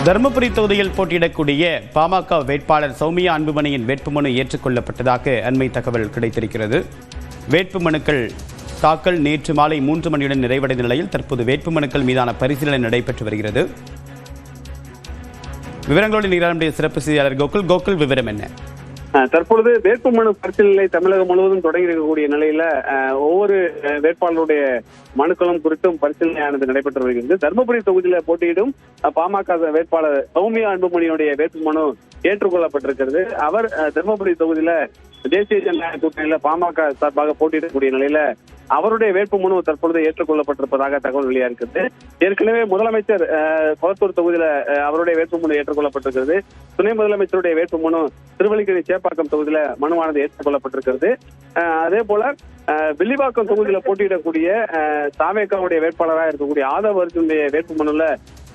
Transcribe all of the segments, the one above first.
தருமபுரி தொகுதியில் போட்டியிடக்கூடிய பாமக வேட்பாளர் சௌமியா அன்புமணியின் வேட்புமனு ஏற்றுக்கொள்ளப்பட்டதாக அண்மை தகவல் கிடைத்திருக்கிறது. வேட்புமனுக்கள் தாக்கல் நேற்று மாலை 3 மணியுடன் நிறைவடைந்த நிலையில் தற்போது வேட்புமனுக்கள் மீதான பரிசீலனை நடைபெற்று வருகிறது. விவரங்களோடு நம்முடைய சிறப்பு செய்தியாளர் கோகுல், விவரம் என்ன? தற்பொழுது வேட்புமனு பரிசீலனை தமிழகம் முழுவதும் தொடங்கி இருக்கக்கூடிய நிலையில ஒவ்வொரு வேட்பாளருடைய மனுக்களும் குறித்தும் பரிசீலனையானது நடைபெற்று வருகிறது. தருமபுரி தொகுதியில போட்டியிடும் பாமக வேட்பாளர் சௌமியா அன்புமணியுடைய வேட்புமனு ஏற்றுக்கொள்ளப்பட்டிருக்கிறது. அவர் தருமபுரி தொகுதியில தேசிய ஜனநாயக கூட்டணியில பாமக சார்பாக போட்டியிடக்கூடிய நிலையில அவருடைய வேட்புமனு தற்பொழுது ஏற்றுக்கொள்ளப்பட்டிருப்பதாக தகவல் வெளியா இருக்கிறது. ஏற்கனவே முதலமைச்சர் கொளத்தூர் தொகுதியில அவருடைய வேட்புமனு ஏற்றுக்கொள்ளப்பட்டிருக்கிறது. துணை முதலமைச்சருடைய வேட்புமனு திருவல்லிக்கேணி சேப்பாக்கம் தொகுதியில மனுவானது ஏற்றுக்கொள்ளப்பட்டிருக்கிறது. அதே போல வில்லிவாக்கம் தொகுதியில போட்டியிடக்கூடிய தாவேகாவுடைய வேட்பாளராக இருக்கக்கூடிய ஆதவ அர்ஜுனுடைய வேட்புமனுல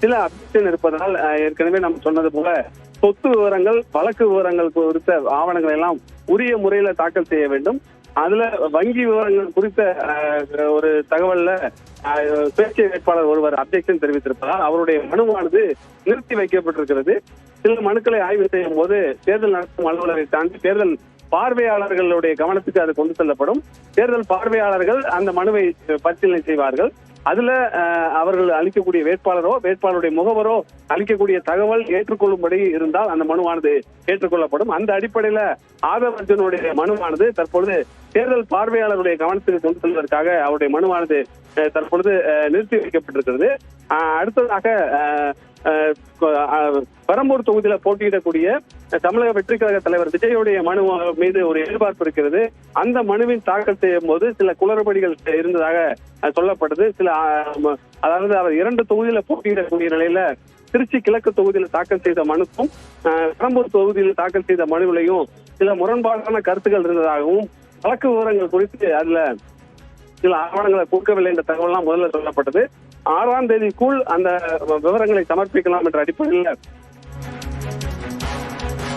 சில அப்டேஷன் இருப்பதால் ஏற்கனவே நாம் சொன்னது போல சொத்து விவரங்கள், வழக்கு விவரங்கள் குறித்த ஆவணங்களை எல்லாம் உரிய முறையில தாக்கல் செய்ய வேண்டும். அதுல வங்கி விவரங்கள் குறித்த ஒரு தகவல்ல சுயேட்சை வேட்பாளர் ஒருவர் அப்ஜெக்ஷன் தெரிவித்திருப்பதால் அவருடைய மனுவானது நிறுத்தி வைக்கப்பட்டிருக்கிறது. சில மனுக்களை ஆய்வு செய்யும் போது தேர்தல் நடத்தும் அலுவலரை தாண்டி தேர்தல் பார்வையாளர்களுடைய கவனத்துக்கு அது கொண்டு செல்லப்படும். தேர்தல் பார்வையாளர்கள் அந்த மனுவை பரிசீலனை செய்வார்கள். அதுல அவர்கள் அளிக்கக்கூடிய வேட்பாளருடைய முகவரோ அளிக்கக்கூடிய தகவல் ஏற்றுக்கொள்ளும்படி இருந்தால் அந்த மனுவானது ஏற்றுக்கொள்ளப்படும். அந்த அடிப்படையில ஆதவ அர்ஜுனுடைய மனுவானது தற்பொழுது தேர்தல் பார்வையாளருடைய கவனத்துக்கு கொண்டு செல்வதற்காக அவருடைய மனுவானது தற்பொழுது நிறுத்தி வைக்கப்பட்டிருக்கிறது. அடுத்ததாக பெரம்பூர் தொகுதியில போட்டியிடக்கூடிய தமிழக வெற்றி கழக தலைவர் விஜயுடைய மனு மீது ஒரு எதிர்பார்ப்பு இருக்கிறது. அந்த மனுவின் தாக்கல் செய்யும் போது சில குளறுபடிகள் இருந்ததாக சொல்லப்பட்டது. அதாவது அவர் 2 தொகுதியில போட்டியிடக்கூடிய நிலையில திருச்சி கிழக்கு தொகுதியில தாக்கல் செய்த மனுக்கும் பெரம்பூர் தொகுதியில் தாக்கல் செய்த மனுவிலையும் சில முரண்பாடான கருத்துக்கள் இருந்ததாகவும் வழக்கு விவரங்கள் குறித்து அதுல சில ஆவணங்களை கொடுக்கவில்லை என்ற தகவல் முதல்ல சொல்லப்பட்டது. 6ஆம் தேதிக்குள் அந்த விவரங்களை சமர்ப்பிக்கலாம் என்ற அடிப்படையில்